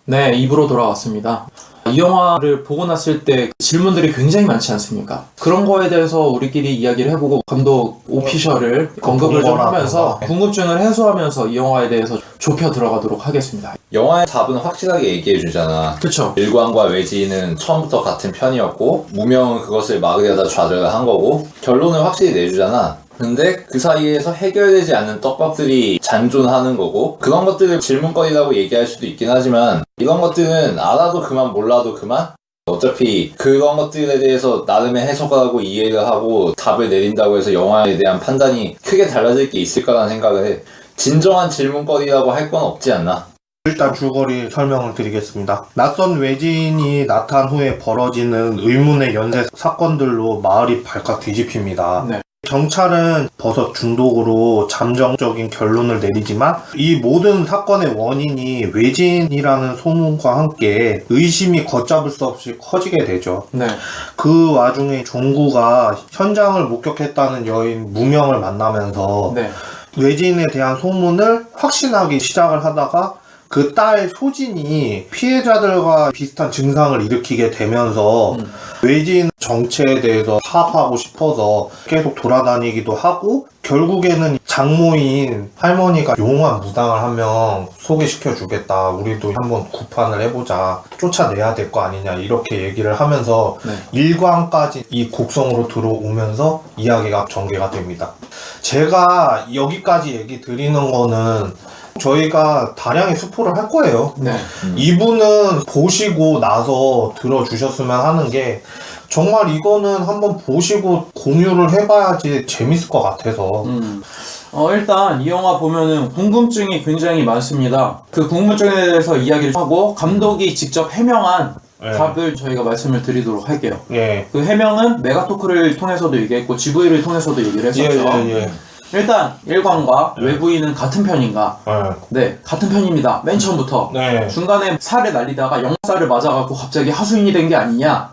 네, 입으로 돌아왔습니다. 이 영화를 보고 났을 때 질문들이 굉장히 많지 않습니까? 그런 거에 대해서 우리끼리 이야기를 해보고 감독 오피셜을 언급을 좀 하면서 궁금증을 해소하면서 이 영화에 대해서 좁혀 들어가도록 하겠습니다. 영화의 답은 확실하게 얘기해주잖아. 그쵸? 일광과 외지인은 처음부터 같은 편이었고 무명은 그것을 막으려다 좌절을 한 거고 결론을 확실히 내주잖아. 근데 그 사이에서 해결되지 않는 떡밥들이 잔존하는 거고 그런 것들을 질문거리라고 얘기할 수도 있긴 하지만 이런 것들은 알아도 그만 몰라도 그만? 어차피 그런 것들에 대해서 나름의 해석을 하고 이해를 하고 답을 내린다고 해서 영화에 대한 판단이 크게 달라질 게 있을 거라는 생각을 해. 진정한 질문거리라고 할 건 없지 않나? 일단 줄거리 설명을 드리겠습니다. 낯선 외지인이 나타난 후에 벌어지는 의문의 연쇄 사건들로 마을이 발칵 뒤집힙니다. 네. 경찰은 버섯 중독으로 잠정적인 결론을 내리지만 이 모든 사건의 원인이 외지인이라는 소문과 함께 의심이 걷잡을 수 없이 커지게 되죠. 네. 그 와중에 종구가 현장을 목격했다는 여인 무명을 만나면서 네. 외지인에 대한 소문을 확신하기 시작을 하다가 그 딸 효진이 피해자들과 비슷한 증상을 일으키게 되면서 외지인 정체에 대해서 파악하고 싶어서 계속 돌아다니기도 하고 결국에는 장모인 할머니가 용한 무당을 한 명 소개시켜 주겠다. 우리도 한번 구판을 해보자. 쫓아내야 될 거 아니냐. 이렇게 얘기를 하면서 네. 1관까지 이 곡성으로 들어오면서 이야기가 전개가 됩니다. 제가 여기까지 얘기 드리는 거는 저희가 다량의 스포를 할 거예요. 네. 이분은 보시고 나서 들어주셨으면 하는 게 정말 이거는 한번 보시고 공유를 해봐야지 재밌을 것 같아서 일단 이 영화 보면은 궁금증이 굉장히 많습니다. 그 궁금증에 대해서 이야기를 하고 감독이 직접 해명한 답을 저희가 말씀을 드리도록 할게요. 예. 그 해명은 메가토크를 통해서도 얘기했고 GV를 통해서도 얘기를 했었죠. 일단 일광과 외부인은 같은 편인가? 네, 같은 편입니다. 맨 처음부터. 네. 중간에 살을 날리다가 영살을 맞아갖고 갑자기 하수인이 된 게 아니냐?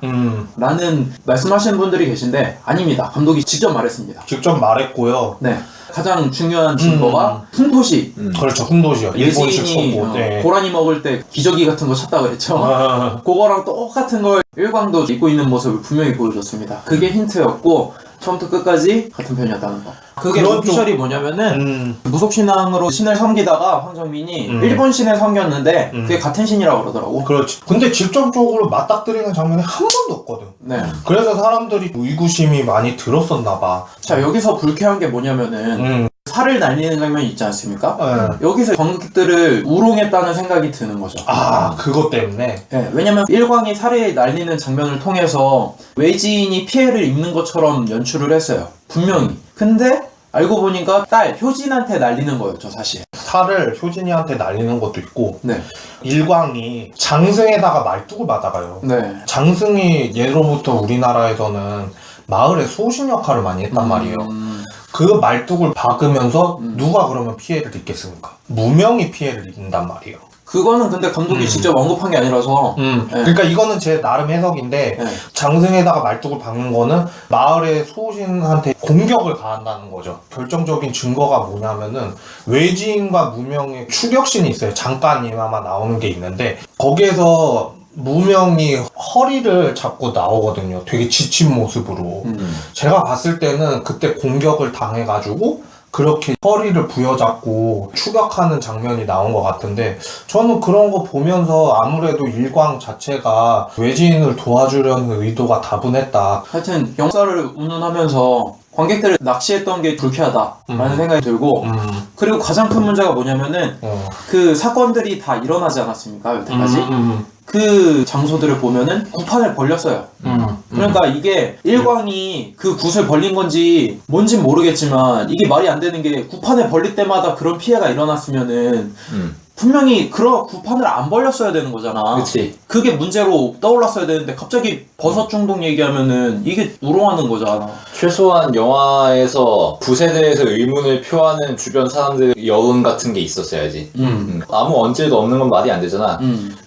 라는 말씀하시는 분들이 계신데 아닙니다. 감독이 직접 말했습니다. 직접 말했고요. 네. 가장 중요한 증거가 훈토시. 그렇죠. 훈도시요. 일본식 예지인이 속고. 네. 고라니 먹을 때 기저귀 같은 거 찾다 그랬죠. 그거랑 똑같은 걸 일광도 입고 있는 모습을 분명히 보여줬습니다. 그게 힌트였고 처음부터 끝까지 같은 편이었다는 거. 그게 오피셜이 뭐냐면은 무속신앙으로 신을 섬기다가 황정민이 일본 신을 섬겼는데 그게 같은 신이라고 그러더라고. 그렇지. 근데 직접적으로 맞닥뜨리는 장면이 한 번도 없거든. 네. 그래서 사람들이 의구심이 많이 들었었나 봐. 자, 여기서 불쾌한 게 뭐냐면은 살을 날리는 장면이 있지 않습니까? 여기서 관객들을 우롱했다는 생각이 드는 거죠. 아, 그것 때문에? 네, 왜냐면 일광이 살을 날리는 장면을 통해서 외지인이 피해를 입는 것처럼 연출을 했어요. 분명히. 근데 알고 보니까 딸 효진한테 날리는 거였죠, 사실. 살을 효진이한테 날리는 것도 있고 네. 일광이 장승에다가 말뚝을 맞아가요. 네. 장승이 예로부터 우리나라에서는 마을의 소신 역할을 많이 했단 말이에요. 그 말뚝을 박으면서 누가 그러면 피해를 입겠습니까? 무명이 피해를 입는단 말이에요. 그거는 근데 감독이 직접 언급한 게 아니라서 네. 그러니까 이거는 제 나름 해석인데 네. 장승에다가 말뚝을 박는 거는 마을의 소신한테 공격을 가한다는 거죠. 결정적인 증거가 뭐냐면은 외지인과 무명의 추격신이 있어요. 잠깐이나마 나오는 게 있는데 거기에서 무명이 허리를 잡고 나오거든요. 되게 지친 모습으로. 제가 봤을 때는 그때 공격을 당해가지고 그렇게 허리를 부여잡고 추격하는 장면이 나온 것 같은데 저는 그런 거 보면서 아무래도 일광 자체가 외지인을 도와주려는 의도가 다분했다. 하여튼 영사를 운운하면서 관객들을 납치했던 게 불쾌하다라는 생각이 들고 그리고 가장 큰 문제가 뭐냐면은 그 사건들이 다 일어나지 않았습니까? 여태까지? 그 장소들을 보면은 구판을 벌렸어요. 그러니까 이게 일광이 그 굿을 벌린 건지 뭔진 모르겠지만 이게 말이 안 되는 게 구판을 벌릴 때마다 그런 피해가 일어났으면은 분명히 그런 구판을 안 벌렸어야 되는 거잖아. 그치. 그게 문제로 떠올랐어야 되는데 갑자기 버섯 중독 얘기하면은 이게 우롱하는 거잖아. 최소한 영화에서 굿에 대해서 의문을 표하는 주변 사람들의 여론 같은 게 있었어야지. 아무 언질도 없는 건 말이 안 되잖아.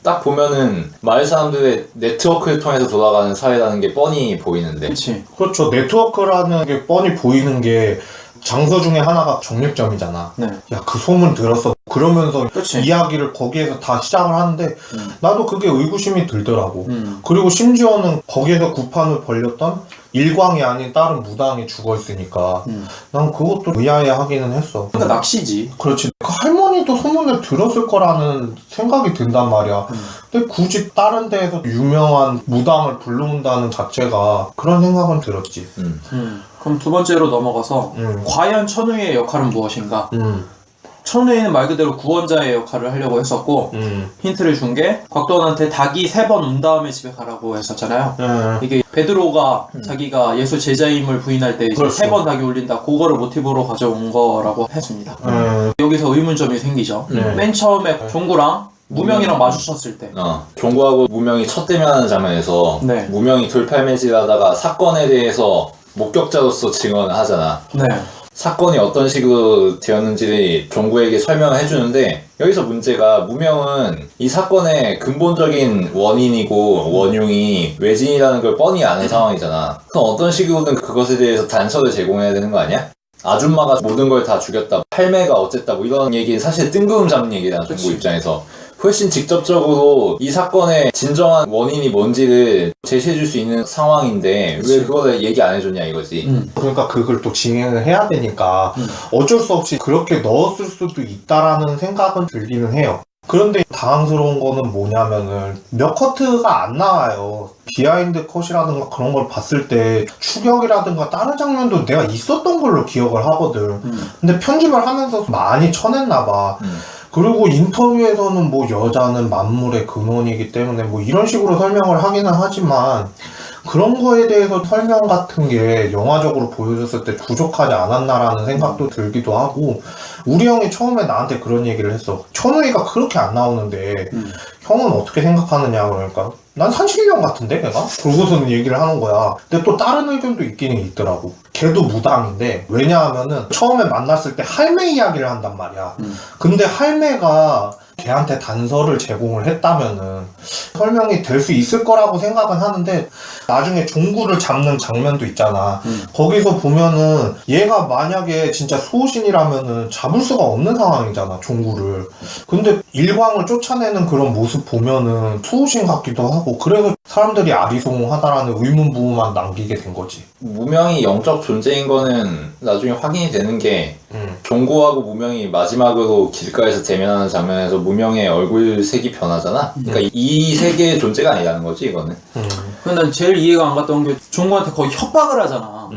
딱 보면은 마을 사람들의 네트워크를 통해서 돌아가는 사회라는 게 뻔히 보이는데. 그치. 그렇죠. 네트워크라는 게 뻔히 보이는 게 장소 중에 하나가 정육점이잖아. 네. 야, 그 소문 들었어. 그러면서 그치. 이야기를 거기에서 다 시작을 하는데 나도 그게 의구심이 들더라고. 그리고 심지어는 거기에서 구판을 벌렸던 일광이 아닌 다른 무당이 죽어 있으니까 난 그것도 의아해하기는 했어. 그러니까 낚시지. 그렇지. 그 할머니도 소문을 들었을 거라는 생각이 든단 말이야. 근데 굳이 다른 데에서 유명한 무당을 불러온다는 자체가 그런 생각은 들었지. 그럼 두 번째로 넘어가서 과연 천우희의 역할은 무엇인가? 천우희는 말 그대로 구원자의 역할을 하려고 했었고 힌트를 준 게 곽도원한테 닭이 3번 운 다음에 집에 가라고 했었잖아요. 이게 베드로가 자기가 예수 제자임을 부인할 때 그렇죠. 3번 닭이 울린다. 그거를 모티브로 가져온 거라고 했습니다. 여기서 의문점이 생기죠. 맨 처음에 종구랑 무명이랑 마주쳤을 때 종구하고 무명이 첫 대면하는 장면에서 네. 무명이 돌팔매질하다가 사건에 대해서 목격자로서 증언을 하잖아. 네. 사건이 어떤 식으로 되었는지를 종구에게 설명을 해주는데 여기서 문제가 무명은 이 사건의 근본적인 원인이고 원흉이 외진이라는 걸 뻔히 아는 상황이잖아. 그럼 어떤 식으로든 그것에 대해서 단서를 제공해야 되는 거 아니야? 아줌마가 모든 걸 다 죽였다, 팔매가 어쨌다 뭐 이런 얘기는 사실 뜬구름 잡는 얘기잖아. 종구 입장에서 훨씬 직접적으로 이 사건의 진정한 원인이 뭔지를 제시해줄 수 있는 상황인데 왜 그거를 얘기 안 해줬냐 이거지. 그러니까 그걸 또 진행을 해야 되니까 어쩔 수 없이 그렇게 넣었을 수도 있다라는 생각은 들기는 해요. 그런데 당황스러운 거는 뭐냐면은 몇 커트가 안 나와요. 비하인드 컷이라든가 그런 걸 봤을 때 추격이라든가 다른 장면도 내가 있었던 걸로 기억을 하거든. 근데 편집을 하면서 많이 쳐냈나 봐. 그리고 인터뷰에서는 뭐 여자는 만물의 근원이기 때문에 뭐 이런 식으로 설명을 하기는 하지만 그런 거에 대해서 설명 같은 게 영화적으로 보여줬을 때 부족하지 않았나라는 생각도 들기도 하고 우리 형이 처음에 나한테 그런 얘기를 했어. 천우희가 그렇게 안 나오는데 형은 어떻게 생각하느냐 그러니까 난 산신령 같은데 걔가? 그러고서는 얘기를 하는 거야. 근데 또 다른 의견도 있기는 있더라고. 걔도 무당인데 왜냐하면은 처음에 만났을 때 할매 이야기를 한단 말이야. 근데 할매가 걔한테 단서를 제공을 했다면은 설명이 될 수 있을 거라고 생각은 하는데 나중에 종구를 잡는 장면도 있잖아. 거기서 보면은 얘가 만약에 진짜 수호신이라면은 잡을 수가 없는 상황이잖아, 종구를. 근데 일광을 쫓아내는 그런 모습 보면은 수호신 같기도 하고 그래서 사람들이 아리송하다라는 의문부호만 남기게 된 거지. 무명이 영적 존재인 거는 나중에 확인이 되는 게 종구하고 무명이 마지막으로 길가에서 대면하는 장면에서 무명의 얼굴 색이 변하잖아. 그러니까 이 세계의 존재가 아니라는 거지 이거는. 근데 난 제일 이해가 안 갔던 게 종구한테 거의 협박을 하잖아.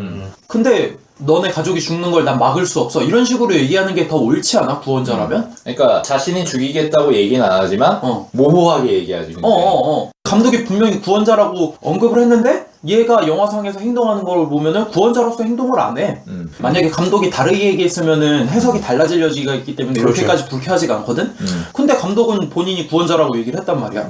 근데 너네 가족이 죽는 걸 난 막을 수 없어 이런 식으로 얘기하는 게 더 옳지 않아? 구원자라면? 그러니까 자신이 죽이겠다고 얘기는 안 하지만 모호하게 얘기하지. 근데. 감독이 분명히 구원자라고 언급을 했는데 얘가 영화상에서 행동하는 걸 보면은 구원자로서 행동을 안 해. 만약에 감독이 다르게 얘기했으면은 해석이 달라질 여지가 있기 때문에 그렇죠. 이렇게까지 불쾌하지가 않거든? 근데 감독은 본인이 구원자라고 얘기를 했단 말이야.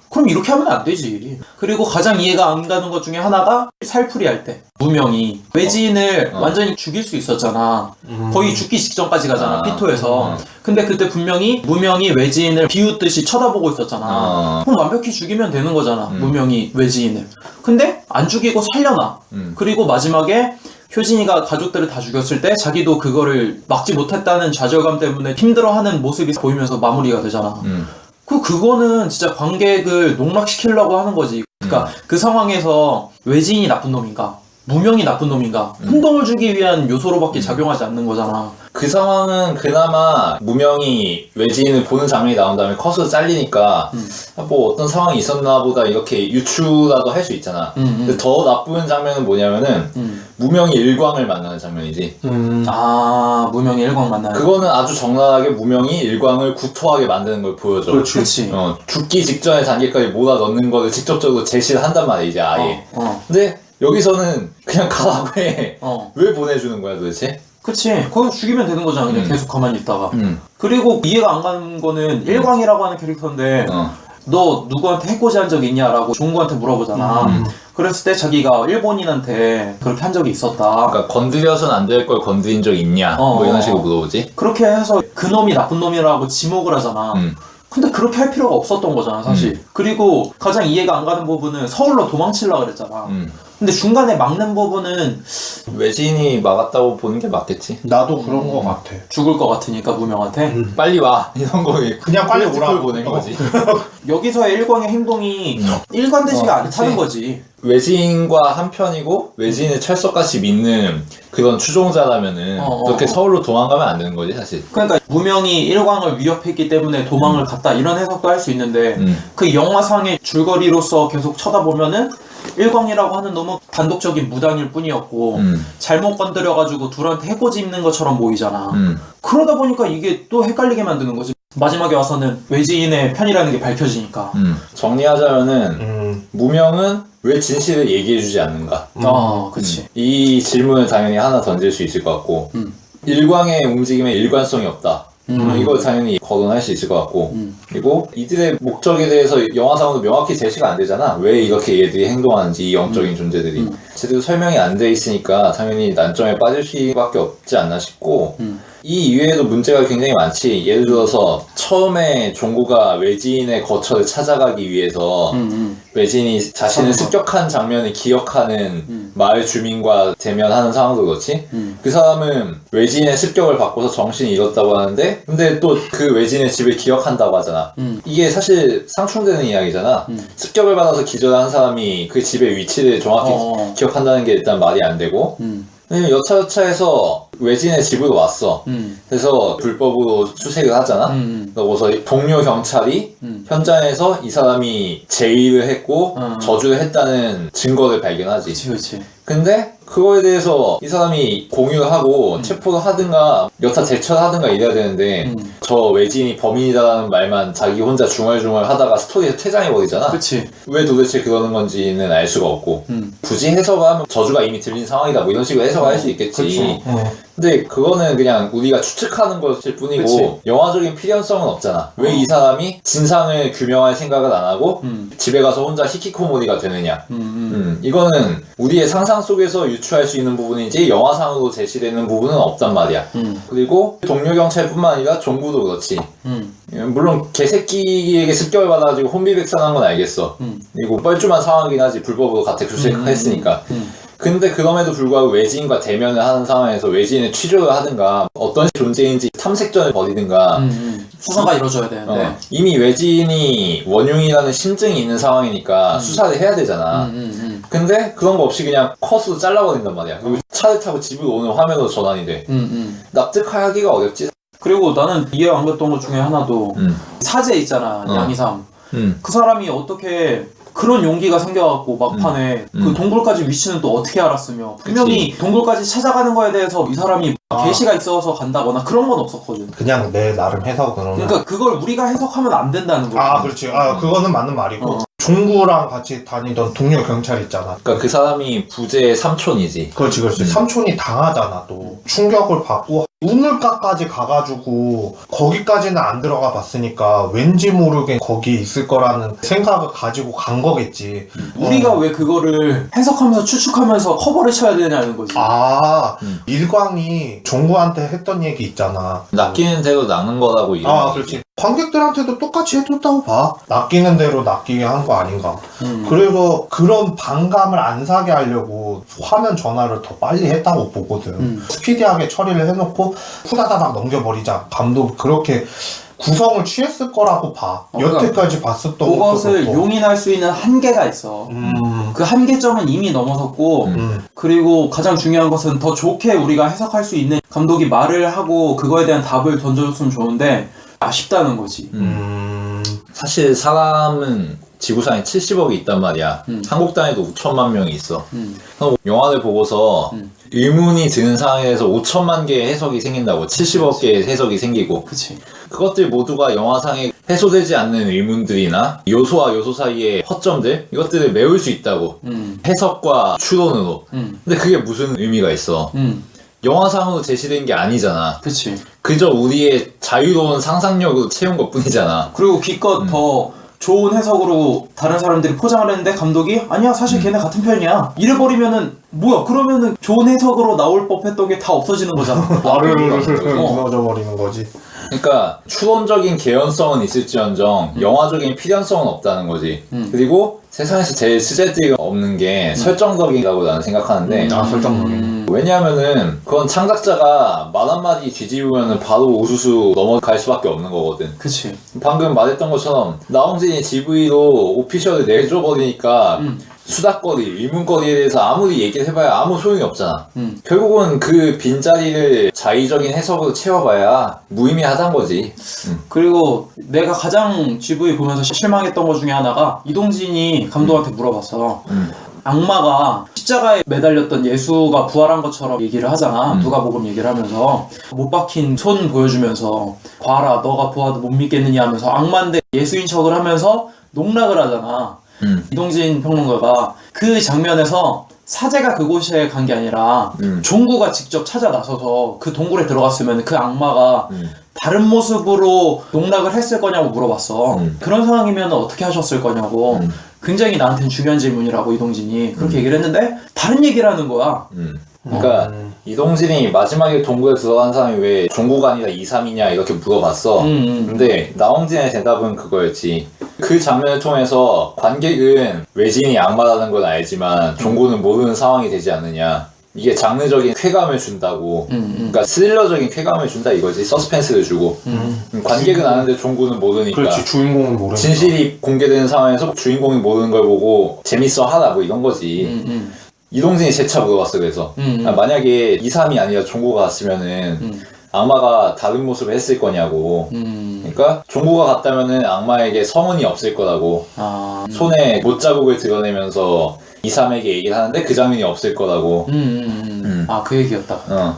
그럼 이렇게 하면 안 되지. 그리고 가장 이해가 안 가는 것 중에 하나가 살풀이 할 때 무명이 외지인을 완전히 죽일 수 있었잖아. 거의 죽기 직전까지 가잖아. 피토에서. 근데 그때 분명히 무명이 외지인을 비웃듯이 쳐다보고 있었잖아. 그럼 완벽히 죽이면 되는 거잖아. 무명이 외지인을. 근데 안 죽이고 살려놔. 그리고 마지막에 효진이가 가족들을 다 죽였을 때 자기도 그거를 막지 못했다는 좌절감 때문에 힘들어하는 모습이 보이면서 마무리가 되잖아. 그거는 진짜 관객을 농락시키려고 하는 거지. 그러니까 그 상황에서 외지인이 나쁜 놈인가 무명이 나쁜 놈인가 혼동을 주기 위한 요소로밖에 작용하지 않는 거잖아. 그 상황은 그나마 무명이 외지인을 보는 장면이 나온 다음에 컷으로 잘리니까 뭐 어떤 상황이 있었나 보다 이렇게 유추라도 할 수 있잖아. 근데 더 나쁜 장면은 뭐냐면은 무명이 일광을 만나는 장면이지. 무명이 일광 만나요. 그거는 아주 적나라하게 무명이 일광을 구토하게 만드는 걸 보여줘. 그렇지. 죽기 직전의 단계까지 몰아 넣는 거를 직접적으로 제시를 한단 말이야 이제 아예. 근데 여기서는 그냥 가라고 해. 왜 보내주는 거야 도대체? 그치. 거기서 죽이면 되는 거잖아. 그냥 계속 가만히 있다가. 그리고 이해가 안 가는 거는 일광이라고 하는 캐릭터인데 너 누구한테 해코지 한 적 있냐라고 종구한테 물어보잖아. 그랬을 때 자기가 일본인한테 그렇게 한 적이 있었다. 그러니까 건드려서는 안 될 걸 건드린 적 있냐? 뭐 이런 식으로 물어보지. 그렇게 해서 그놈이 나쁜 놈이라고 지목을 하잖아. 근데 그렇게 할 필요가 없었던 거잖아 사실. 그리고 가장 이해가 안 가는 부분은 서울로 도망치려고 그랬잖아. 근데 중간에 막는 부분은 외진이 막았다고 보는 게 맞겠지. 나도 그런 거 같아. 죽을 것 같으니까 무명한테 빨리 와 이런 거 그냥 빨리 오라고 보낸 거지. 여기서의 일광의 행동이 일관되지가 않다는 거지. 외진과 한편이고 외진을 철석같이 믿는 그런 추종자라면은 그렇게 서울로 도망가면 안 되는 거지 사실. 그러니까 무명이 일광을 위협했기 때문에 도망을 갔다 이런 해석도 할 수 있는데 그 영화상의 줄거리로서 계속 쳐다보면은 일광이라고 하는 놈은 단독적인 무당일 뿐이었고 잘못 건드려가지고 둘한테 해코지 입는 것처럼 보이잖아. 그러다 보니까 이게 또 헷갈리게 만드는 거지. 마지막에 와서는 외지인의 편이라는 게 밝혀지니까. 정리하자면은 무명은 왜 진실을 얘기해주지 않는가? 그치. 이 질문을 당연히 하나 던질 수 있을 것 같고 일광의 움직임에 일관성이 없다. 이걸 당연히 거론할 수 있을 것 같고 그리고 이들의 목적에 대해서 영화상으로 명확히 제시가 안 되잖아. 왜 이렇게 얘들이 행동하는지 이 영적인 존재들이 제대로 설명이 안 돼 있으니까 당연히 난점에 빠질 수밖에 없지 않나 싶고 이 이외에도 문제가 굉장히 많지. 예를 들어서 처음에 종구가 외지인의 거처를 찾아가기 위해서 외지인이 자신을 습격한 장면을 기억하는 마을 주민과 대면하는 상황도 그렇지. 그 사람은 외지인의 습격을 받고서 정신이 잃었다고 하는데 근데 또 그 외지인의 집을 기억한다고 하잖아. 이게 사실 상충되는 이야기잖아. 습격을 받아서 기절한 사람이 그 집의 위치를 정확히 기억한다는 게 일단 말이 안 되고 여차여차해서 외진의 집으로 왔어. 그래서 불법으로 수색을 하잖아. 그러고서 동료 경찰이 현장에서 이 사람이 제의를 했고 저주를 했다는 증거를 발견하지. 그치. 근데 그거에 대해서 이 사람이 공유를 하고 체포를 하든가 여타 대처를 하든가 이래야 되는데 저 외지인이 범인이다라는 말만 자기 혼자 중얼중얼 하다가 스토리에서 퇴장해버리잖아. 그치. 왜 도대체 그러는 건지는 알 수가 없고 굳이 해석을 하면 저주가 이미 들린 상황이다 뭐 이런 식으로 해석을 할 수 있겠지. 근데 그거는 그냥 우리가 추측하는 것일 뿐이고 그치. 영화적인 필연성은 없잖아. 왜 이 사람이 진상을 규명할 생각을 안 하고 집에 가서 혼자 히키코모리가 되느냐. 이거는 우리의 상상 속에서 유추할 수 있는 부분이지 영화상으로 제시되는 부분은 없단 말이야. 그리고 동료 경찰뿐만 아니라 종구도 그렇지. 물론 개새끼에게 습격을 받아가지고 혼비백산한 건 알겠어. 그리고 뻘쭘한 상황이긴 하지. 불법으로 가택 수색했으니까. 근데 그럼에도 불구하고 외지인과 대면을 하는 상황에서 외지인을 취조를 하든가 어떤 존재인지 탐색전을 벌이든가 수사가 이루어져야 되는데 이미 외지인이 원흉이라는 심증이 있는 상황이니까 수사를 해야 되잖아. 근데 그런 거 없이 그냥 컷으로 잘라버린단 말이야. 그리고 차를 타고 집으로 오는 화면으로 전환이 돼. 납득하기가 어렵지. 그리고 나는 이해 안 갔던 것 중에 하나도 사제 있잖아. 양이삼. 그 사람이 어떻게 그런 용기가 생겨갖고 막판에 그 동굴까지 위치는 또 어떻게 알았으며 분명히 그치. 동굴까지 찾아가는 거에 대해서 이 사람이 계시가 있어서 간다거나 그런 건 없었거든. 그냥 내 나름 해석으로는. 그러니까 그걸 우리가 해석하면 안 된다는 거지. 그렇지. 그거는 맞는 말이고. 종구랑 같이 다니던 동료 경찰 있잖아. 그러니까 그 사람이 부제의 삼촌이지. 그렇지. 삼촌이 당하잖아 또. 충격을 받고 우물가까지 가가지고 거기까지는 안 들어가 봤으니까 왠지 모르게 거기 있을 거라는 생각을 가지고 간 거겠지. 우리가 왜 그거를 해석하면서 추측하면서 커버를 쳐야 되냐는 거지. 일광이 종구한테 했던 얘기 있잖아. 낚이는 대로 낚는 거라고 이런 그렇지. 관객들한테도 똑같이 해줬다고 봐. 낚이는 대로 낚이게 한 거 아닌가. 그래서 그런 반감을 안 사게 하려고 화면 전화를 더 빨리 했다고 보거든. 스피디하게 처리를 해놓고 후다다닥 넘겨버리자. 감독 그렇게 구성을 취했을 거라고 봐. 여태까지 봤었던 그것을 용인할 수 있는 한계가 있어. 그 한계점은 이미 넘어섰고 그리고 가장 중요한 것은 더 좋게 우리가 해석할 수 있는 감독이 말을 하고 그거에 대한 답을 던져줬으면 좋은데 아쉽다는 거지. 사실 사람은 지구상에 70억이 있단 말이야. 한국 단위도 5천만 명이 있어. 그럼 영화를 보고서 의문이 드는 상황에 대해서 5천만 개의 해석이 생긴다고. 70억 개의 해석이 생기고. 그치. 그것들 모두가 영화상에 해소되지 않는 의문들이나 요소와 요소 사이의 허점들 이것들을 메울 수 있다고. 해석과 추론으로. 근데 그게 무슨 의미가 있어. 영화상으로 제시된 게 아니잖아. 그치. 그저 우리의 자유로운 상상력으로 채운 것 뿐이잖아. 그리고 기껏 더 좋은 해석으로 다른 사람들이 포장을 했는데 감독이 아니야 사실 걔네 같은 편이야 이래버리면은 뭐야 그러면은 좋은 해석으로 나올 법했던 게 다 없어지는 거잖아. 와르르르 무너져 버리는 거지. 그러니까 추론적인 개연성은 있을지언정 영화적인 필연성은 없다는 거지. 그리고 세상에서 제일 쓰잘데기가 없는 게 설정덕이라고 나는 생각하는데 설정적인. 왜냐하면은 그건 창작자가 말 한마디 뒤집으면은 바로 우수수 넘어갈 수밖에 없는 거거든. 그치. 방금 말했던 것처럼 나홍진이 GV로 오피셜을 내줘버리니까 수다거리, 의문거리에 대해서 아무리 얘기를 해봐야 아무 소용이 없잖아. 결국은 그 빈자리를 자의적인 해석으로 채워봐야 무의미하단 거지. 그리고 내가 가장 GV 보면서 실망했던 것 중에 하나가 이동진이 감독한테 물어봤어. 악마가 십자가에 매달렸던 예수가 부활한 것처럼 얘기를 하잖아. 누가복음 얘기를 하면서 못 박힌 손 보여주면서 봐라 너가 보아도 못 믿겠느냐 하면서 악마인데 예수인 척을 하면서 농락을 하잖아. 이동진 평론가가 그 장면에서 사제가 그곳에 간 게 아니라 종구가 직접 찾아 나서서 그 동굴에 들어갔으면 그 악마가 다른 모습으로 농락을 했을 거냐고 물어봤어. 그런 상황이면 어떻게 하셨을 거냐고. 굉장히 나한테는 중요한 질문이라고 이동진이 그렇게 얘기를 했는데 다른 얘기를 하는 거야. 그러니까 이동진이 마지막에 동굴에 들어간 사람이 왜 종구가 아니라 2, 3이냐 이렇게 물어봤어. 근데 나홍진의 대답은 그거였지. 그 장면을 통해서 관객은 외진이 악마라는 건 알지만 종구는 모르는 상황이 되지 않느냐. 이게 장르적인 쾌감을 준다고. 그러니까 스릴러적인 쾌감을 준다 이거지. 서스펜스를 주고. 관객은 아는데 종구는 모르니까. 그렇지, 주인공은 모르니까. 진실이 공개되는 상황에서 주인공이 모르는 걸 보고 재밌어 하라 뭐 이런 거지. 이동진이 재차 물어봤어. 그래서 만약에 2, 3이 아니라 종구가 갔으면은 악마가 다른 모습을 했을 거냐고. 그러니까 종구가 갔다면은 악마에게 성은이 없을 거라고. 손에 못자국을 드러내면서 2, 3에게 얘기를 하는데 그 장면이 없을 거라고. 아, 그 얘기였다.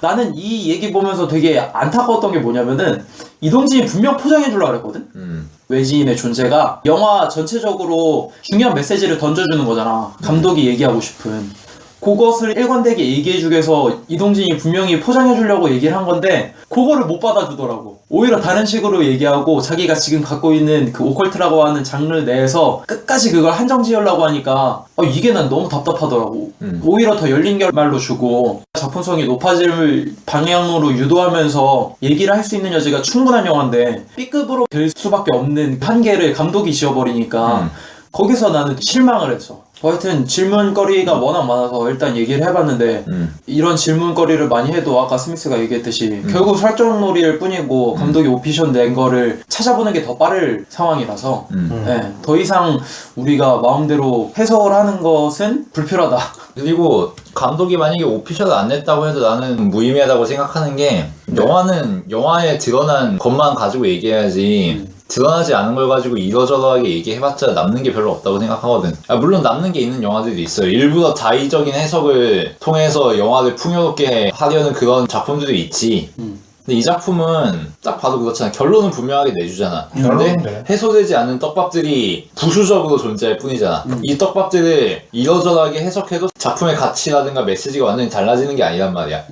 나는 이 얘기 보면서 되게 안타까웠던 게 뭐냐면은 이동진이 분명 포장해 주려고 그랬거든? 외지인의 존재가 영화 전체적으로 중요한 메시지를 던져주는 거잖아. 감독이 얘기하고 싶은. 그것을 일관되게 얘기해주기 위해서 이동진이 분명히 포장해주려고 얘기를 한 건데 그거를 못 받아주더라고. 오히려 다른 식으로 얘기하고 자기가 지금 갖고 있는 그 오컬트라고 하는 장르 내에서 끝까지 그걸 한정 지으려고 하니까 이게 난 너무 답답하더라고. 오히려 더 열린 결말로 주고 작품성이 높아질 방향으로 유도하면서 얘기를 할 수 있는 여지가 충분한 영화인데 B급으로 될 수밖에 없는 한계를 감독이 지어버리니까 거기서 나는 실망을 했어. 하여튼 질문거리가 워낙 많아서 일단 얘기를 해봤는데 이런 질문거리를 많이 해도 아까 스미스가 얘기했듯이 결국 설정놀이일 뿐이고 감독이 오피션 낸 거를 찾아보는 게 더 빠를 상황이라서 네, 더 이상 우리가 마음대로 해석을 하는 것은 불필요하다. 그리고 감독이 만약에 오피셜을 안 냈다고 해도 나는 무의미하다고 생각하는 게 영화는 영화에 드러난 것만 가지고 얘기해야지 드러나지 않은 걸 가지고 이러저러하게 얘기해봤자 남는 게 별로 없다고 생각하거든. 물론 남는 게 있는 영화들도 있어요. 일부러 자의적인 해석을 통해서 영화를 풍요롭게 하려는 그런 작품들도 있지. 근데 이 작품은 딱 봐도 그렇잖아. 결론은 분명하게 내주잖아. 근데 해소되지 않는 떡밥들이 부수적으로 존재할 뿐이잖아. 이 떡밥들을 이러저러하게 해석해도 작품의 가치라든가 메시지가 완전히 달라지는 게 아니란 말이야.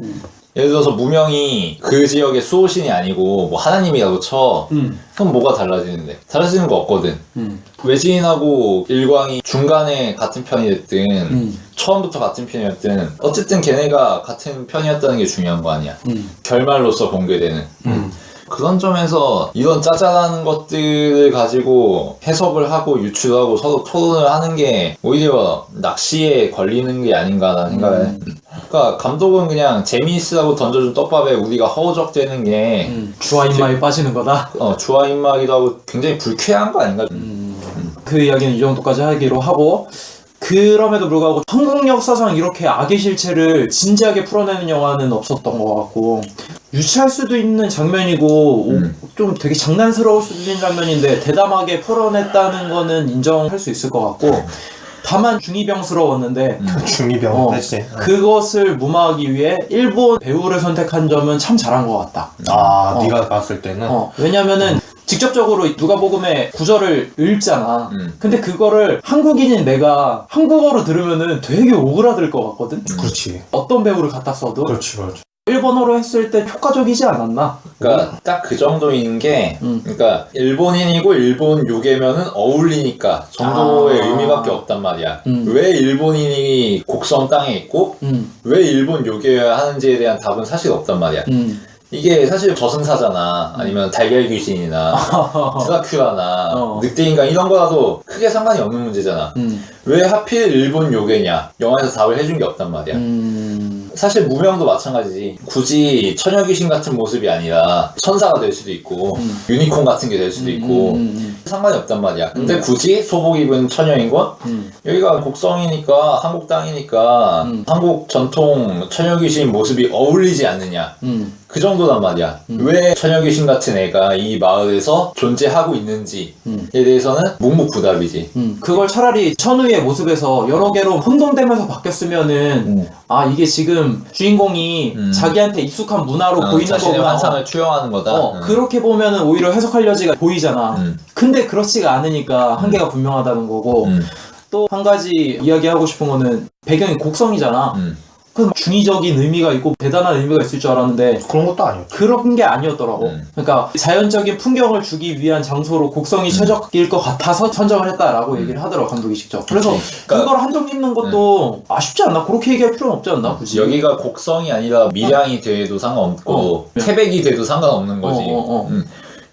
예를 들어서 무명이 그 지역의 수호신이 아니고 뭐 하나님이라고 쳐. 그럼 뭐가 달라지는데? 달라지는 거 없거든. 외지인하고 일광이 중간에 같은 편이 됐든 처음부터 같은 편이었든 어쨌든 걔네가 같은 편이었다는 게 중요한 거 아니야. 결말로서 공개되는. 그런 점에서 이런 짜잘한 것들을 가지고 해석을 하고 유추하고 서로 토론을 하는 게 오히려 낚시에 걸리는 게 아닌가라는 생각을 해. 그러니까 감독은 그냥 재미있으라고 던져준 떡밥에 우리가 허우적대는 게 주화 입맛이 빠지는 거다. 주화 입맛이기도 하고 굉장히 불쾌한 거 아닌가? 그 이야기는 이 정도까지 하기로 하고 그럼에도 불구하고 한국 역사상 이렇게 악의 실체를 진지하게 풀어내는 영화는 없었던 것 같고 유치할 수도 있는 장면이고 좀 되게 장난스러울 수도 있는 장면인데 대담하게 풀어냈다는 거는 인정할 수 있을 것 같고 다만 중이병스러웠는데 중이병 했지. 그것을 무마하기 위해 일본 배우를 선택한 점은 참 잘한 것 같다. 네가 봤을 때는 왜냐면은 직접적으로 누가복음의 구절을 읽잖아. 근데 그거를 한국인인 내가 한국어로 들으면은 되게 오그라들 것 같거든. 그렇지. 어떤 배우를 갖다 써도. 그렇지. 일본어로 했을 때 효과적이지 않았나? 그러니까 딱 그 정도인 게 그러니까 일본인이고 일본 요괴면은 어울리니까 정도의 의미밖에 없단 말이야. 왜 일본인이 곡성 땅에 있고 왜 일본 요괴여야 하는지에 대한 답은 사실 없단 말이야. 이게 사실 저승사자나 아니면 달걀 귀신이나 드라큘라나 늑대인간 이런 거라도 크게 상관이 없는 문제잖아. 왜 하필 일본 요괴냐? 영화에서 답을 해준 게 없단 말이야. 사실 무명도 마찬가지지. 굳이 처녀 귀신 같은 모습이 아니라 천사가 될 수도 있고 유니콘 같은 게 될 수도 있고 상관이 없단 말이야. 근데 굳이 소복 입은 처녀인권? 여기가 곡성이니까 한국 땅이니까 한국 전통 처녀 귀신 모습이 어울리지 않느냐. 그 정도란 말이야. 왜 처녀 귀신 같은 애가 이 마을에서 존재하고 있는지에 대해서는 묵묵부답이지. 그걸 차라리 천우의 모습에서 여러 개로 혼동되면서 바뀌었으면은 아 이게 지금 주인공이 자기한테 익숙한 문화로 보이는 자신의 거구나. 환상을 투영하는 거다. 그렇게 보면은 오히려 해석할 여지가 보이잖아. 근데 그렇지가 않으니까 한계가 분명하다는 거고 또 한 가지 이야기하고 싶은 거는 배경이 곡성이잖아. 그 중의적인 의미가 있고 대단한 의미가 있을 줄 알았는데 그런 것도 아니었죠. 그런 게 아니었더라고. 그러니까 자연적인 풍경을 주기 위한 장소로 곡성이 최적일 것 같아서 선정을 했다라고 얘기를 하더라고 감독이 직접. 그래서 그러니까 그걸 한정 짓는 것도 아쉽지 않나? 그렇게 얘기할 필요는 없지 않나? 굳이. 여기가 곡성이 아니라 밀양이 돼도 상관없고 태백이 돼도 상관없는 거지.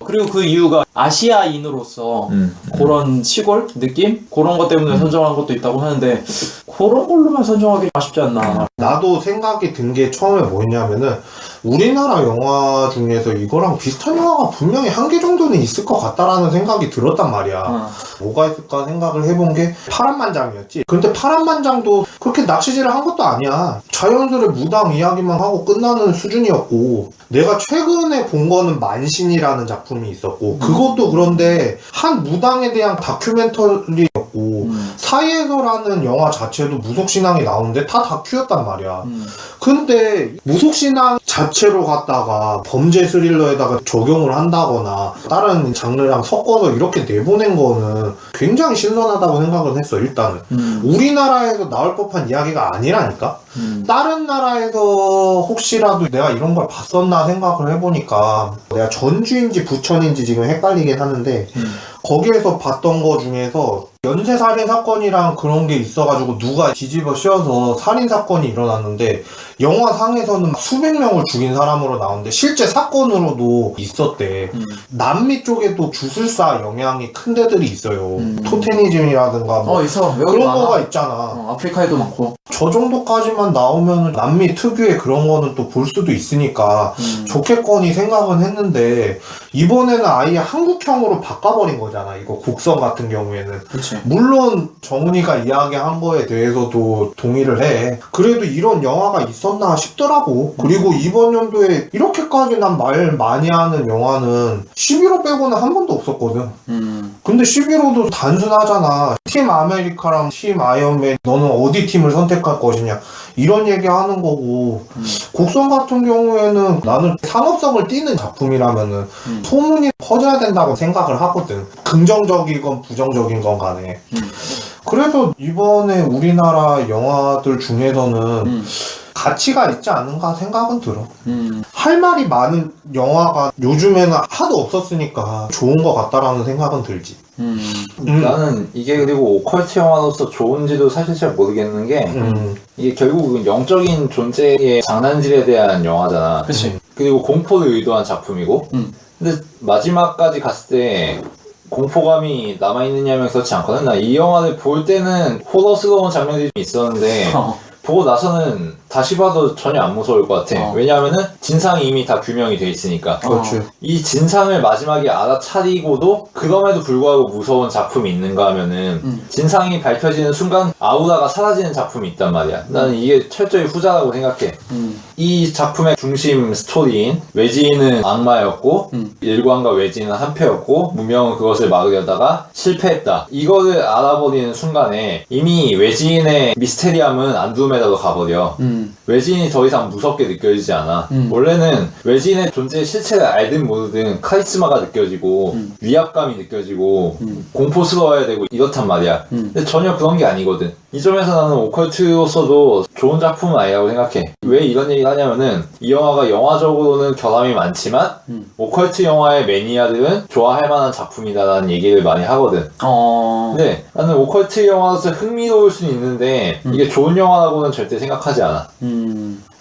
그리고 그 이유가 아시아인으로서 그런 시골 느낌? 그런 것 때문에 선정한 것도 있다고 하는데 그런 걸로만 선정하기 아쉽지 않나. 나도 생각이 든 게 처음에 뭐였냐면은 우리나라 영화 중에서 이거랑 비슷한 영화가 분명히 한 개 정도는 있을 것 같다라는 생각이 들었단 말이야. 뭐가 있을까 생각을 해본 게 파란만장이었지. 근데 파란만장도 그렇게 낚시질을 한 것도 아니야. 자연스레 무당 이야기만 하고 끝나는 수준이었고, 내가 최근에 본 거는 만신이라는 작품이 있었고, 그것도 그런데 한 무당에 대한 다큐멘터리였고, 사이에서라는 영화 자체도 무속신앙이 나오는데 다 다큐였단 말이야. 근데 무속신앙 자체로 갖다가 범죄 스릴러에다가 적용을 한다거나 다른 장르랑 섞어서 이렇게 내보낸 거는 굉장히 신선하다고 생각을 했어. 일단은 우리나라에서 나올 법한 이야기가 아니라니까. 다른 나라에서 혹시라도 내가 이런 걸 봤었나 생각을 해보니까 내가 전주인지 부천인지 지금 헷갈리긴 하는데 거기에서 봤던 거 중에서 연쇄살인 사건이랑 그런 게 있어가지고 누가 뒤집어 씌워서 살인 사건이 일어났는데 영화상에서는 수백 명을 죽인 사람으로 나오는데 실제 사건으로도 있었대. 남미 쪽에도 주술사 영향이 큰 데들이 있어요. 토테니즘이라든가 뭐 있어. 그런 거가 있잖아. 아프리카에도 많고. 저 정도까지만 나오면 남미 특유의 그런 거는 또 볼 수도 있으니까 좋겠거니 생각은 했는데 이번에는 아예 한국형으로 바꿔버린 거잖아. 이거 곡성 같은 경우에는. 그치. 물론 정훈이가 이야기한 거에 대해서도 동의를 해. 그래도 이런 영화가 있었나 싶더라고. 그리고 이번 연도에 이렇게까지 난 말 많이 하는 영화는 11호 빼고는 한 번도 없었거든. 근데 11호도 단순하잖아. 팀 아메리카랑 팀 아이언맨 너는 어디 팀을 선택할 것이냐 이런 얘기 하는 거고 곡성 같은 경우에는 나는 상업성을 띠는 작품이라면은 소문이 퍼져야 된다고 생각을 하거든. 긍정적이건 부정적인 건 간에. 그래서 이번에 우리나라 영화들 중에서는 가치가 있지 않은가 생각은 들어. 할 말이 많은 영화가 요즘에는 하도 없었으니까 좋은 것 같다라는 생각은 들지. 나는 이게 그리고 오컬트 영화로서 좋은지도 사실 잘 모르겠는 게 이게 결국은 영적인 존재의 장난질에 대한 영화잖아. 그치. 그리고 공포를 의도한 작품이고 근데 마지막까지 갔을 때 공포감이 남아있느냐면 그렇지 않거든. 나 이 영화를 볼 때는 호러스러운 장면들이 있었는데 보고 나서는 다시 봐도 전혀 안 무서울 것 같아. 왜냐하면은 진상이 이미 다 규명이 돼 있으니까. 그렇지. 이 진상을 마지막에 알아차리고도 그럼에도 불구하고 무서운 작품이 있는가 하면은 진상이 밝혀지는 순간 아우라가 사라지는 작품이 있단 말이야. 나는 이게 철저히 후자라고 생각해. 이 작품의 중심 스토리인 외지인은 악마였고 일관과 외지인은 한패였고 무명은 그것을 막으려다가 실패했다. 이거를 알아버리는 순간에 이미 외지인의 미스테리함은 안드로메다로 가버려. 외지인이 더 이상 무섭게 느껴지지 않아. 원래는 외지인의 존재의 실체를 알든 모르든 카리스마가 느껴지고 위압감이 느껴지고 공포스러워야 되고 이렇단 말이야. 근데 전혀 그런 게 아니거든. 이 점에서 나는 오컬트로서도 좋은 작품은 아니라고 생각해. 왜 이런 얘기를 하냐면은 이 영화가 영화적으로는 결함이 많지만 오컬트 영화의 매니아들은 좋아할 만한 작품이다라는 얘기를 많이 하거든. 근데 나는 오컬트 영화로서 흥미로울 수는 있는데 이게 좋은 영화라고는 절대 생각하지 않아.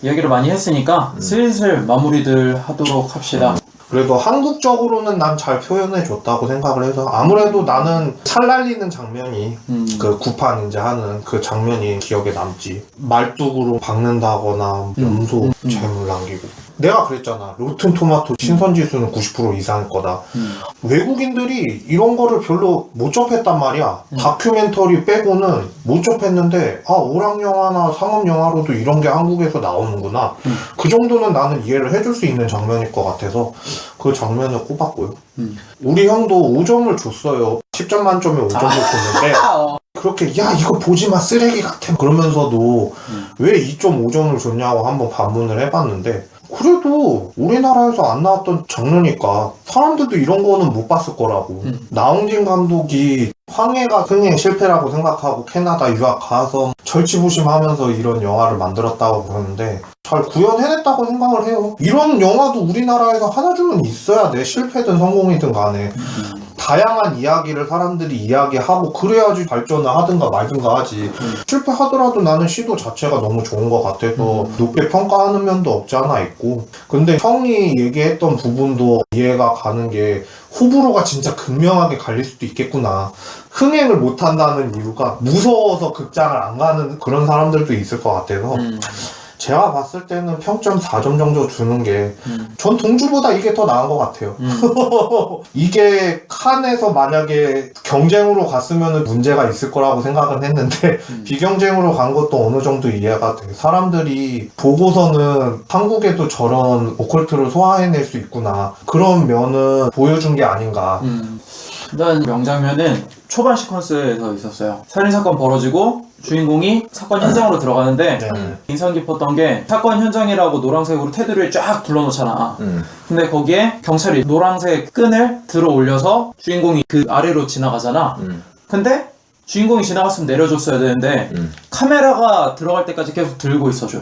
이야기를 많이 했으니까 슬슬 마무리들 하도록 합시다. 그래도 한국적으로는 난 잘 표현해줬다고 생각을 해서 아무래도 나는 살 날리는 장면이 그 구판 이제 하는 그 장면이 기억에 남지. 말뚝으로 박는다거나 염소 재물 남기고. 내가 그랬잖아. 로튼 토마토 신선 지수는 90% 이상일 거다. 외국인들이 이런 거를 별로 못 접했단 말이야. 다큐멘터리 빼고는 못 접했는데 아 오락 영화나 상업 영화로도 이런 게 한국에서 나오는구나. 그 정도는 나는 이해를 해줄 수 있는 장면일 것 같아서 그 장면을 꼽았고요. 우리 형도 5점을 줬어요. 10점 만점에 5점을 줬는데 그렇게 야 이거 보지마 쓰레기 같아 그러면서도 왜 2.5점을 줬냐고 한번 반문을 해봤는데 그래도 우리나라에서 안 나왔던 장르니까 사람들도 이런 거는 못 봤을 거라고. 나홍진 감독이 황해가 흥행 실패라고 생각하고 캐나다 유학 가서 절치부심하면서 이런 영화를 만들었다고 그러는데 잘 구현해냈다고 생각을 해요. 이런 영화도 우리나라에서 하나쯤은 있어야 돼. 실패든 성공이든 간에. 다양한 이야기를 사람들이 이야기하고 그래야지 발전을 하든가 말든가 하지. 실패하더라도 나는 시도 자체가 너무 좋은 것 같아서 높게 평가하는 면도 없지 않아 있고. 근데 형이 얘기했던 부분도 이해가 가는 게 호불호가 진짜 극명하게 갈릴 수도 있겠구나. 흥행을 못한다는 이유가 무서워서 극장을 안 가는 그런 사람들도 있을 것 같아서 제가 봤을 때는 평점 4점 정도 주는 게 전 동주보다 이게 더 나은 것 같아요. 이게 칸에서 만약에 경쟁으로 갔으면 문제가 있을 거라고 생각은 했는데 비경쟁으로 간 것도 어느 정도 이해가 돼. 사람들이 보고서는 한국에도 저런 오컬트를 소화해낼 수 있구나. 그런 면은 보여준 게 아닌가. 일단 명장면은 초반 시퀀스에서 있었어요. 살인사건 벌어지고 주인공이 사건 현장으로 들어가는데 인상 깊었던 게 사건 현장이라고 노란색으로 테두리를 쫙 둘러놓잖아. 근데 거기에 경찰이 노란색 끈을 들어 올려서 주인공이 그 아래로 지나가잖아. 근데 주인공이 지나갔으면 내려줬어야 되는데 카메라가 들어갈 때까지 계속 들고 있어줘.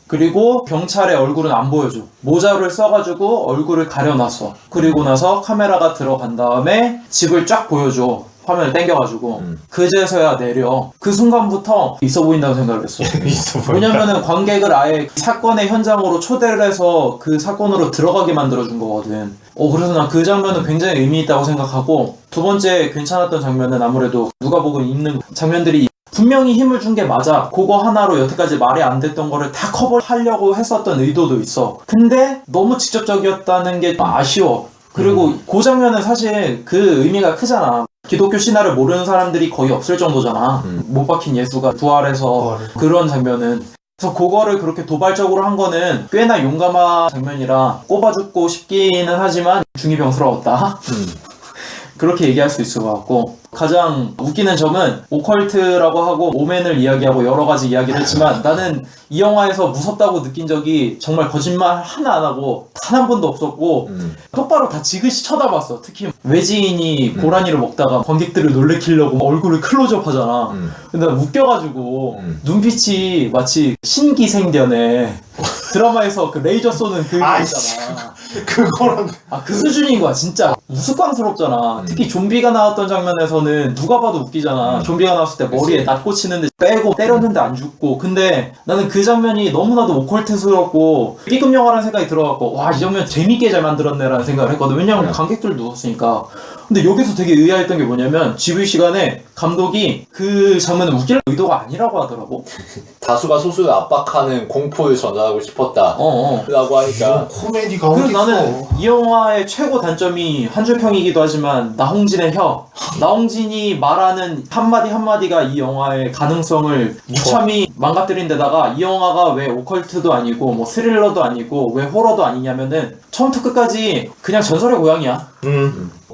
그리고 경찰의 얼굴은 안 보여줘. 모자를 써가지고 얼굴을 가려놨어. 그리고 나서 카메라가 들어간 다음에 집을 쫙 보여줘. 화면을 당겨가지고 그제서야 내려. 그 순간부터 있어 보인다고 생각을 했어. 있어 보인다. 왜냐면은 관객을 아예 사건의 현장으로 초대를 해서 그 사건으로 들어가게 만들어준 거거든. 그래서 난 그 장면은 굉장히 의미 있다고 생각하고, 두 번째 괜찮았던 장면은 아무래도 누가복음 입는 장면들이 분명히 힘을 준 게 맞아. 그거 하나로 여태까지 말이 안 됐던 거를 다 커버하려고 했었던 의도도 있어. 근데 너무 직접적이었다는 게 아쉬워. 그리고 그 장면은 사실 그 의미가 크잖아. 기독교 신화를 모르는 사람들이 거의 없을 정도잖아. 못 박힌 예수가 부활해서 그런 장면은. 그래서 그거를 그렇게 도발적으로 한 거는 꽤나 용감한 장면이라 꼽아주고 싶기는 하지만 중이병스러웠다. 그렇게 얘기할 수 있을 것 같고, 가장 웃기는 점은 오컬트라고 하고 오맨을 이야기하고 여러 가지 이야기를 했지만 나는 이 영화에서 무섭다고 느낀 적이 정말 거짓말 하나 안 하고 단 한 번도 없었고 똑바로 다 지그시 쳐다봤어. 특히 외지인이 고라니를 먹다가 관객들을 놀래키려고 얼굴을 클로즈업 하잖아. 근데 난 웃겨가지고 눈빛이 마치 신기생전에 드라마에서 그 레이저 쏘는 그 있잖아. 그거랑 그 수준인 거야 진짜. 우스꽝스럽잖아. 특히 좀비가 나왔던 장면에서는 누가 봐도 웃기잖아. 좀비가 나왔을 때 머리에 낫 꽂히는데 빼고 때렸는데 안 죽고. 근데 나는 그 장면이 너무나도 오컬트스럽고 B급 영화라는 생각이 들어갖고 와, 이 장면 재밌게 잘 만들었네 라는 생각을 했거든. 왜냐면 관객들 누웠으니까. 근데 여기서 되게 의아했던 게 뭐냐면 GV 시간에 감독이 그 장면을 웃길 의도가 아니라고 하더라고. 다수가 소수를 압박하는 공포를 전달하고 싶었다 라고 하니까 코미디가 그래서 어딨어. 나는 이 영화의 최고 단점이 한 줄 평이기도 하지만 나홍진의 혀. 나홍진이 말하는 한마디 한마디가 이 영화의 가능성을 무참히 망가뜨린 데다가 이 영화가 왜 오컬트도 아니고 뭐 스릴러도 아니고 왜 호러도 아니냐면은 처음부터 끝까지 그냥 전설의 고향이야.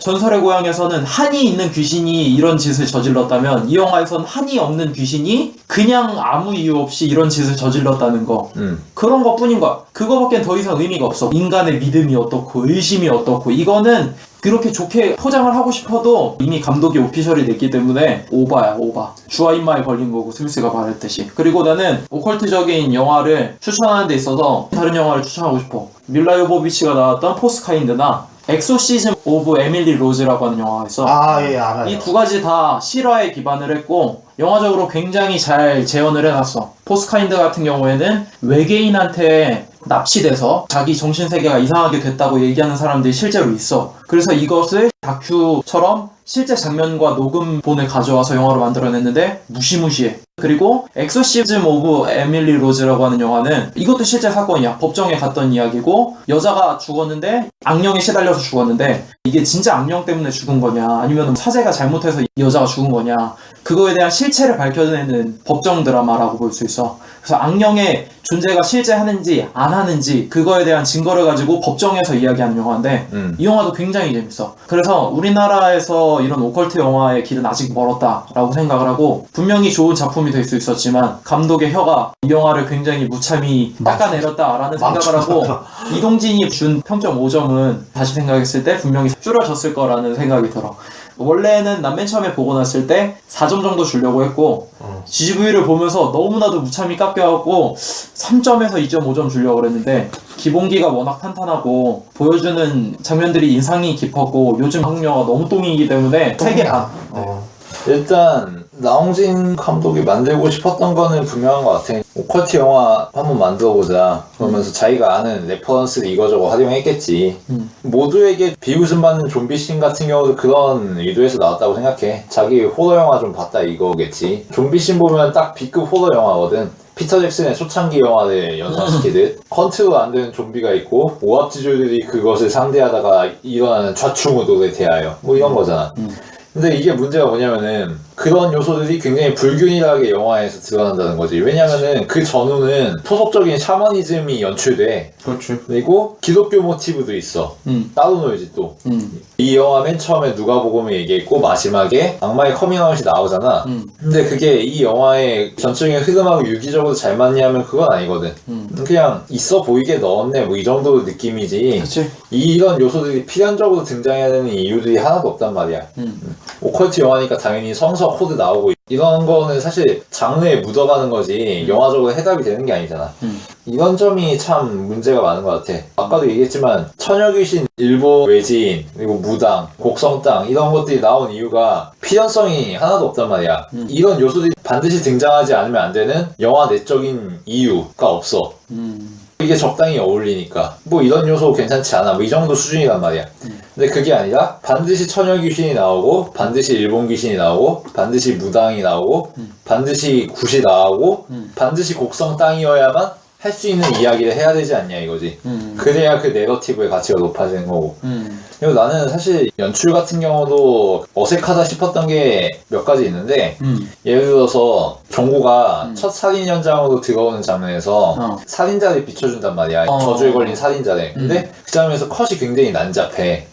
전설의 고향에서는 한이 있는 귀신이 이런 짓을 저질렀다면 이 영화에서는 한이 없는 귀신이 그냥 아무 이유 없이 이런 짓을 저질렀다는 거. 그런 것 뿐인 거야. 그거밖엔 더 이상 의미가 없어. 인간의 믿음이 어떻고 의심이 어떻고 이거는 그렇게 좋게 포장을 하고 싶어도 이미 감독이 오피셜이 됐기 때문에 오바야 오바. 주와 인마에 걸린 거고 스미스가 말했듯이. 그리고 나는 오컬트적인 영화를 추천하는 데 있어서 다른 영화를 추천하고 싶어. 밀라 요보비치가 나왔던 포스카인드나 엑소시즘 오브 에밀리 로즈라고 하는 영화가 있어. 예, 알아요. 이 두 가지 다 실화에 기반을 했고 영화적으로 굉장히 잘 재현을 해놨어. 포스카인드 같은 경우에는 외계인한테 납치돼서 자기 정신세계가 이상하게 됐다고 얘기하는 사람들이 실제로 있어. 그래서 이것을 다큐처럼 실제 장면과 녹음본을 가져와서 영화로 만들어냈는데 무시무시해. 그리고 엑소시즘 오브 에밀리 로즈라고 하는 영화는 이것도 실제 사건이야. 법정에 갔던 이야기고 여자가 죽었는데 악령에 시달려서 죽었는데 이게 진짜 악령 때문에 죽은 거냐 아니면 사제가 잘못해서 이 여자가 죽은 거냐 그거에 대한 실체를 밝혀내는 법정 드라마라고 볼 수 있어. 그래서 악령의 존재가 실제 하는지 안 하는지 그거에 대한 증거를 가지고 법정에서 이야기하는 영화인데 이 영화도 굉장히 재밌어. 그래서 우리나라에서 이런 오컬트 영화의 길은 아직 멀었다라고 생각을 하고 분명히 좋은 작품이 될 수 있었지만 감독의 혀가 이 영화를 굉장히 무참히 닦아내렸다라는 생각을 하고 이동진이 준 평점 5점은 다시 생각했을 때 분명히 줄어졌을 거라는 생각이 들어. 원래는 난 맨 처음에 보고 났을 때 4점 정도 주려고 했고 GGV를 보면서 너무나도 무참히 깎여갖고 3점에서 2.5점 주려고 그랬는데 기본기가 워낙 탄탄하고 보여주는 장면들이 인상이 깊었고 요즘 한국 영화가 너무 똥이기 때문에 3개 반. 일단 나홍진 감독이 만들고 싶었던 거는 분명한 것 같아. 오컬트 영화 한번 만들어보자 그러면서 자기가 아는 레퍼런스를 이거저거 활용했겠지. 모두에게 비웃음 받는 좀비씬 같은 경우도 그런 의도에서 나왔다고 생각해. 자기 호러 영화 좀 봤다 이거겠지. 좀비씬 보면 딱 B급 호러 영화거든. 피터 잭슨의 초창기 영화를 연상시키듯 컨트롤 안 되는 좀비가 있고 오합지졸들이 그것을 상대하다가 일어나는 좌충우돌에 대하여 뭐 이런 거잖아. 근데 이게 문제가 뭐냐면은 그런 요소들이 굉장히 불균일하게 영화에서 드러난다는 거지. 왜냐면은 그 전후는 토속적인 샤머니즘이 연출돼. 그렇지. 그리고 기독교 모티브도 있어. 따로 놀지 또. 이 영화 맨 처음에 누가복음을 얘기했고 마지막에 악마의 커밍아웃이 나오잖아. 근데 그게 이 영화의 전적인 흐름하고 유기적으로 잘 맞냐면 그건 아니거든. 그냥 있어 보이게 넣었네 뭐 이 정도 느낌이지. 그치. 이런 요소들이 필연적으로 등장해야 되는 이유들이 하나도 없단 말이야. 오컬트 영화니까 당연히 성서 코드 나오고 이런 거는 사실 장르에 묻어가는 거지 영화적으로 해답이 되는 게 아니잖아. 이런 점이 참 문제가 많은 것 같아. 아까도 얘기했지만 처녀귀신, 일본 외지인, 그리고 무당, 곡성땅 이런 것들이 나온 이유가 필연성이 하나도 없단 말이야. 이런 요소들이 반드시 등장하지 않으면 안 되는 영화 내적인 이유가 없어. 이게 적당히 어울리니까 뭐 이런 요소 괜찮지 않아 뭐 이 정도 수준이란 말이야. 근데 그게 아니라 반드시 처녀 귀신이 나오고 반드시 일본 귀신이 나오고 반드시 무당이 나오고 반드시 굿이 나오고 반드시 곡성 땅이어야만 할 수 있는 이야기를 해야 되지 않냐 이거지. 그래야 그 내러티브의 가치가 높아지는 거고. 그리고 나는 사실 연출 같은 경우도 어색하다 싶었던 게 몇 가지 있는데 예를 들어서 종구가 첫 살인 현장으로 들어오는 장면에서 살인자를 비춰준단 말이야. 저주에 걸린 살인자를. 근데 그 장면에서 컷이 굉장히 난잡해.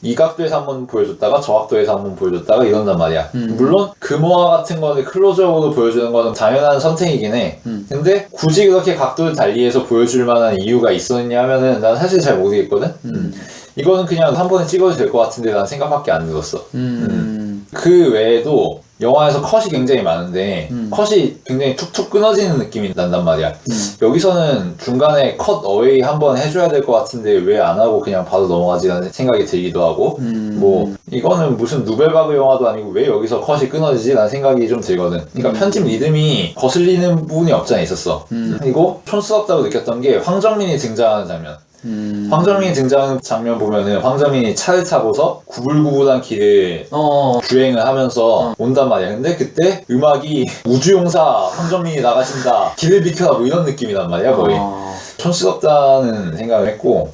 이 각도에서 한번 보여줬다가 저 각도에서 한번 보여줬다가 이런단 말이야. 물론 금호화 같은 거를 클로즈업으로 보여주는 거는 당연한 선택이긴 해. 근데 굳이 그렇게 각도를 달리해서 보여줄 만한 이유가 있었냐 하면은 난 사실 잘 모르겠거든. 이거는 그냥 한 번에 찍어도 될 것 같은데 난 생각밖에 안 들었어. 그 외에도 영화에서 컷이 굉장히 많은데 컷이 굉장히 툭툭 끊어지는 느낌이 난단 말이야. 여기서는 중간에 컷 어웨이 한번 해줘야 될 것 같은데 왜 안 하고 그냥 바로 넘어가지라는 생각이 들기도 하고 뭐 이거는 무슨 누벨바그 영화도 아니고 왜 여기서 컷이 끊어지지? 라는 생각이 좀 들거든. 그러니까 편집 리듬이 거슬리는 부분이 없지 않아 있었어. 그리고 촌스럽다고 느꼈던 게 황정민이 등장하는 장면. 황정민이 등장하는 장면 보면은 황정민이 차를 타고서 구불구불한 길을 주행을 하면서 온단 말이야. 근데 그때 음악이 우주용사 황정민이 나가신다 길을 비켜라 뭐 이런 느낌이란 말이야 거의. 촌스럽다는 생각을 했고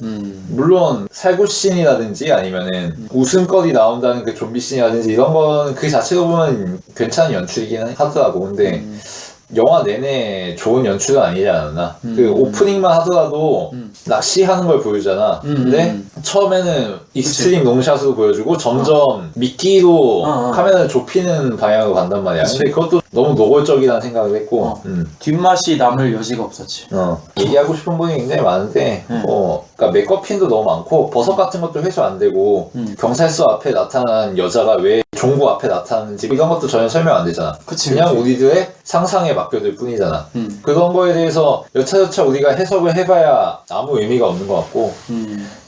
물론 살구씬이라든지 아니면은 웃음거리 나온다는 그 좀비씬이라든지 이런 거는 그 자체로 보면 괜찮은 연출이긴 하더라고. 근데 영화 내내 좋은 연출은 아니지 않았나. 그 오프닝만 하더라도 낚시하는 걸 보여주잖아. 근데 처음에는 익스트림 롱샷으로 보여주고 점점 미끼로 카메라를 좁히는 방향으로 간단 말이야. 근데 그것도 너무 노골적이라는 생각을 했고 뒷맛이 남을 여지가 없었지. 얘기하고 싶은 부분이 굉장히 많은데 그러니까 메이크업핀도 너무 많고 버섯 같은 것도 회수 안 되고 경찰서 앞에 나타난 여자가 왜 종구 앞에 나타나는지 이런 것도 전혀 설명 안 되잖아. 그치, 그냥 그치. 우리들의 상상에 맡겨둘 뿐이잖아. 그런 거에 대해서 여차저차 우리가 해석을 해봐야 아무 의미가 없는 것 같고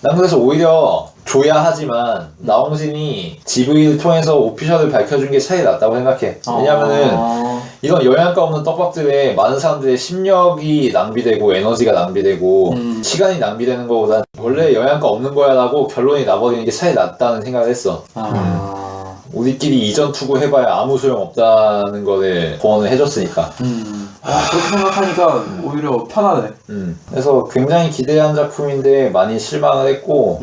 난 그래서 오히려 줘야 하지만 나홍진이 GV를 통해서 오피셜을 밝혀준 게 차이 났다고 생각해. 왜냐면은 이런 영양가 없는 떡밥들에 많은 사람들의 심력이 낭비되고 에너지가 낭비되고 시간이 낭비되는 것보다 원래 영양가 없는 거야 라고 결론이 나버리는 게 차이 났다는 생각을 했어. 우리끼리 이전 투구 해봐야 아무 소용 없다는 거를 조언을 해줬으니까. 그렇게 생각하니까 오히려 편하네. 그래서 굉장히 기대한 작품인데 많이 실망을 했고,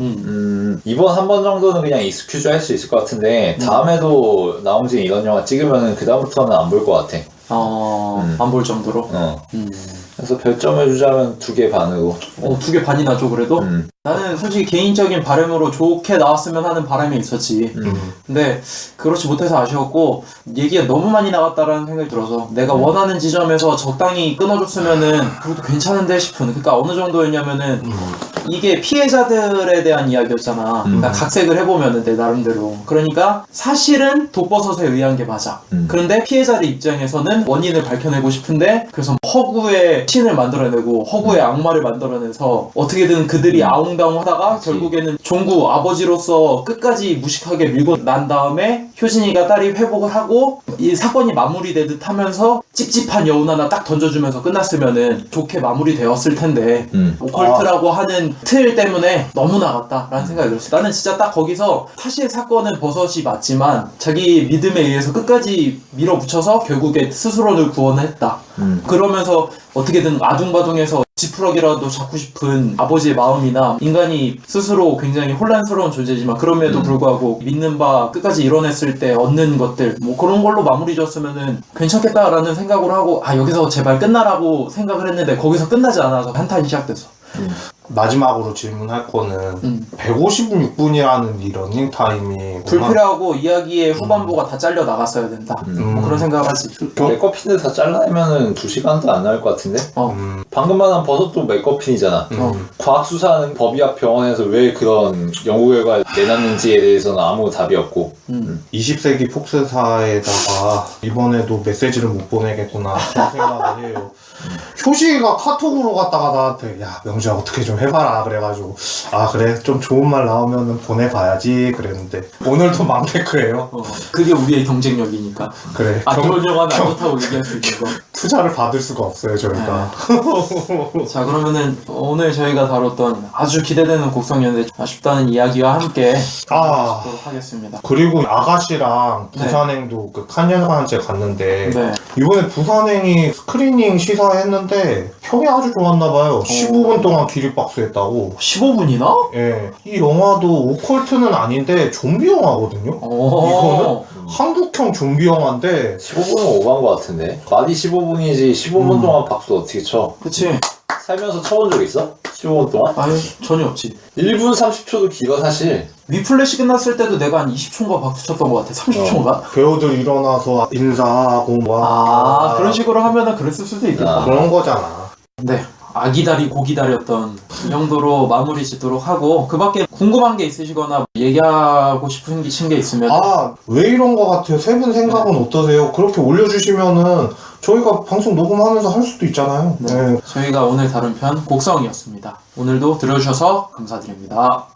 이번 한 번 정도는 그냥 익스큐즈 할 수 있을 것 같은데, 다음에도 나홍진 이런 영화 찍으면은 그다음부터는 안 볼 것 같아. 안 볼 정도로. 그래서 별점을 주자면 2개 반으로. 2개 반이 나죠, 그래도? 나는 솔직히 개인적인 바람으로 좋게 나왔으면 하는 바람이 있었지. 근데 그렇지 못해서 아쉬웠고, 얘기가 너무 많이 나갔다라는 생각이 들어서 내가 원하는 지점에서 적당히 끊어줬으면은 그래도 괜찮은데 싶은. 그러니까 어느 정도였냐면은 이게 피해자들에 대한 이야기였잖아. 그러니까 각색을 해보면은 내 나름대로. 그러니까 사실은 독버섯에 의한 게 맞아. 그런데 피해자들 입장에서는 원인을 밝혀내고 싶은데 그래서 허구의 신을 만들어내고 허구의 악마를 만들어내서 어떻게든 그들이 아웅다웅하다가 결국에는 종구 아버지로서 끝까지 무식하게 밀고 난 다음에 효진이가 딸이 회복을 하고 이 사건이 마무리되듯 하면서 찝찝한 여운 하나 딱 던져주면서 끝났으면은 좋게 마무리되었을 텐데 오컬트라고 하는 틀 때문에 너무 나갔다라는 생각이 들었어. 나는 진짜 딱 거기서 사실 사건은 버섯이 맞지만 자기 믿음에 의해서 끝까지 밀어붙여서 결국에 스스로를 구원했다. 그러면서 어떻게든 아둥바둥해서 지푸라기라도 잡고 싶은 아버지의 마음이나 인간이 스스로 굉장히 혼란스러운 존재지만 그럼에도 불구하고 믿는 바 끝까지 이뤄냈을 때 얻는 것들 뭐 그런 걸로 마무리 지었으면은 괜찮겠다라는 생각을 하고 여기서 제발 끝나라고 생각을 했는데 거기서 끝나지 않아서 한탄이 시작됐어. 마지막으로 질문할 거는 156분이라는 이 러닝타임이 불필요하고 이야기의 후반부가 다 잘려 나갔어야 된다. 뭐 그런 생각을 하지. 맥커핀을 다 잘라내면은 2시간도 안 나올 것 같은데? 방금 말한 버섯도 맥커핀이잖아. 과학수사하는 법의학 병원에서 왜 그런 연구 결과를 내놨는지에 대해서는 아무 답이 없고 20세기 폭스사에다가 이번에도 메시지를 못 보내겠구나 그런 생각을 해요. 효시가 카톡으로 갔다가 나한테 야 명주야 어떻게 좀 해봐라 그래가지고 그래 좀 좋은 말 나오면은 보내봐야지 그랬는데 오늘도 망테크예요. 그게 우리의 경쟁력이니까. 그래 좋은 영화는 안 좋다고 얘기할 수 있는 거. 투자를 받을 수가 없어요 저희가. 자 그러면은 오늘 저희가 다뤘던 아주 기대되는 곡성이었는데 아쉽다는 이야기와 함께 마치도록 하겠습니다. 그리고 아가씨랑 부산행도 그 칸영화제 갔는데 이번에 부산행이 스크리닝 시사했는데 평이 아주 좋았나봐요. 15분 동안 기립박수 했다고. 15분이나? 예. 이 영화도 오컬트는 아닌데 좀비 영화거든요. 이거는 한국형 좀비 영화인데 15분은 오버한 것 같은데 말이 15분이지 15분 동안 박수 어떻게 쳐? 그치. 살면서 쳐본 적 있어? 15분 동안? 아유 전혀 없지. 1분 30초도 길어 사실. 위플래시 끝났을 때도 내가 한 20초인가 박수 쳤던 것 같아. 30초인가? 배우들 일어나서 인사하고 그런 식으로 하면은 그랬을 수도 있겠다. 그런 거잖아. 네. 아기다리 고기다리였던 이 정도로 마무리 짓도록 하고 그 밖에 궁금한 게 있으시거나 얘기하고 싶은 게 있으면 왜 이런 거 같아요? 세 분 생각은 어떠세요? 그렇게 올려주시면은 저희가 방송 녹음하면서 할 수도 있잖아요. 저희가 오늘 다룬 편 곡성이었습니다. 오늘도 들어주셔서 감사드립니다.